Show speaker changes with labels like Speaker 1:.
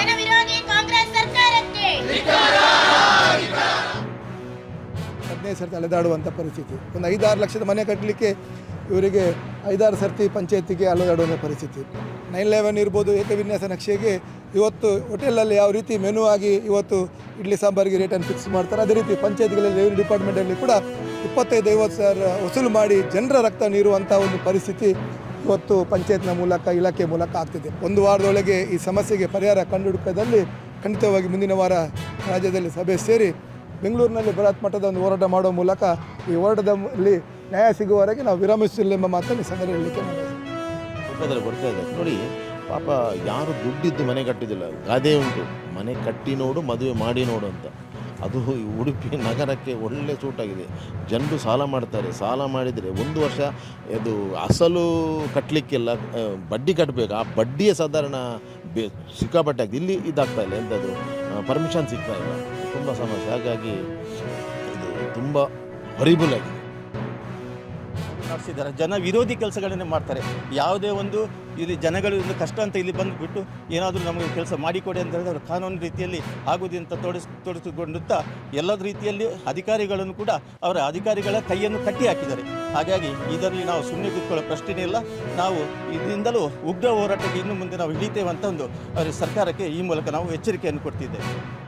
Speaker 1: ಜನ ವಿರೋಧಿ ಕಾಂಗ್ರೆಸ್ ಸರ್ಕಾರಕ್ಕೆ
Speaker 2: 15 ಸರ್ತಿ ಅಲೆದಾಡುವಂಥ ಪರಿಸ್ಥಿತಿ. ಒಂದು 5-6 ಲಕ್ಷದ ಮನೆ ಕಟ್ಟಲಿಕ್ಕೆ ಇವರಿಗೆ 5-6 ಸರ್ತಿ ಪಂಚಾಯತಿಗೆ ಅಲೆದಾಡುವಂಥ ಪರಿಸ್ಥಿತಿ. 9/11 ಇರ್ಬೋದು, ಏಕವಿನ್ಯಾಸ ನಕ್ಷೆಗೆ ಇವತ್ತು ಹೋಟೆಲಲ್ಲಿ ಯಾವ ರೀತಿ ಮೆನು ಆಗಿ ಇವತ್ತು ಇಡ್ಲಿ ಸಾಂಬಾರಿಗೆ ರೇಟನ್ನು ಫಿಕ್ಸ್ ಮಾಡ್ತಾರೆ, ಅದೇ ರೀತಿ ಪಂಚಾಯತ್ಗಳಲ್ಲಿ ರೆವಿನ್ಯೂ ಡಿಪಾರ್ಟ್ಮೆಂಟಲ್ಲಿ ಕೂಡ 25-50 ಸಾವಿರ ವಸೂಲು ಮಾಡಿ ಜನರ ರಕ್ತ ನೀರುವಂಥ ಒಂದು ಪರಿಸ್ಥಿತಿ ಇವತ್ತು ಪಂಚಾಯತ್ನ ಮೂಲಕ, ಇಲಾಖೆ ಮೂಲಕ ಆಗ್ತಿದೆ. ಒಂದು ವಾರದೊಳಗೆ ಈ ಸಮಸ್ಯೆಗೆ ಪರಿಹಾರ ಕಂಡುಹುಡುಕದಲ್ಲಿ ಖಂಡಿತವಾಗಿ ಮುಂದಿನ ವಾರ ರಾಜ್ಯದಲ್ಲಿ ಸಭೆ ಸೇರಿ ಬೆಂಗಳೂರಿನಲ್ಲಿ ಬೃಹತ್ ಮಟ್ಟದ ಒಂದು ಹೋರಾಟ ಮಾಡುವ ಮೂಲಕ ಈ ಹೋರಾಟದಲ್ಲಿ ನ್ಯಾಯ ಸಿಗುವವರೆಗೆ ನಾವು ವಿರಮಿಸಿಲ್ಲ ಎಂಬ ಮಾತನ್ನು ಸಂಘ ಹೇಳಲಿಕ್ಕೆ
Speaker 3: ಬರ್ತಾ ಇದೆ ನೋಡಿ. ಪಾಪ ಯಾರು ದುಡ್ಡಿದ್ದು ಮನೆ ಕಟ್ಟಿದಿಲ್ಲ, ಗಾದೆ ಉಂಟು, ಮನೆ ಕಟ್ಟಿ ನೋಡು ಮದುವೆ ಮಾಡಿ ನೋಡು ಅಂತ. ಅದು ಉಡುಪಿ ನಗರಕ್ಕೆ ಒಳ್ಳೆ ಸೂಟಾಗಿದೆ. ಜನರು ಸಾಲ ಮಾಡ್ತಾರೆ, ಸಾಲ ಮಾಡಿದರೆ 1 ವರ್ಷ ಅದು ಅಸಲು ಕಟ್ಟಲಿಕ್ಕೆಲ್ಲ ಬಡ್ಡಿ ಕಟ್ಟಬೇಕು. ಆ ಬಡ್ಡಿಯೇ ಸಾಧಾರಣ ಸಿಕ್ಕಾಪಟ್ಟೆ ಆಗ್ತದೆ. ಇಲ್ಲಿ ಇದಾಗ್ತಾ ಇಲ್ಲ, ಎಂಥದ್ದು ಪರ್ಮಿಷನ್ ಸಿಗ್ತಾ ಇಲ್ಲ, ತುಂಬ ಸಮಸ್ಯೆ. ಹಾಗಾಗಿ ಇದು ತುಂಬ ಹೊರಿಬಲ್ ಆಗಿದೆ.
Speaker 4: ನಡೆಸಿದ್ದಾರೆ ಜನ ವಿರೋಧಿ ಕೆಲಸಗಳನ್ನೇ ಮಾಡ್ತಾರೆ. ಯಾವುದೇ ಒಂದು ಇಲ್ಲಿ ಜನಗಳು ಒಂದು ಕಷ್ಟ ಅಂತ ಇಲ್ಲಿ ಬಂದುಬಿಟ್ಟು ಏನಾದರೂ ನಮಗೆ ಕೆಲಸ ಮಾಡಿಕೊಡಿ ಅಂತ ಹೇಳಿದ್ರೆ ಕಾನೂನು ರೀತಿಯಲ್ಲಿ ಆಗುವುದಂತ ತೊಡಗಿಸಿಕೊಂಡುತ್ತಾ ಎಲ್ಲ ರೀತಿಯಲ್ಲಿ ಅಧಿಕಾರಿಗಳನ್ನು ಕೂಡ ಅವರ ಅಧಿಕಾರಿಗಳ ಕೈಯನ್ನು ಕಟ್ಟಿ ಹಾಕಿದ್ದಾರೆ. ಹಾಗಾಗಿ ಇದರಲ್ಲಿ ನಾವು ಸುಮ್ಮನೆ ಕೂತ್ಕೊಳ್ಳೋ ಪ್ರಶ್ನೆಯೇ ಇಲ್ಲ. ನಾವು ಇದರಿಂದಲೂ ಉಗ್ರ ಹೋರಾಟಕ್ಕೆ ಇನ್ನು ಮುಂದೆ ನಾವು ಹಿಡಿತೇವೆ ಅಂತ ಒಂದು ಸರ್ಕಾರಕ್ಕೆ ಈ ಮೂಲಕ ನಾವು ಎಚ್ಚರಿಕೆಯನ್ನು ಕೊಡ್ತಿದ್ದೇವೆ.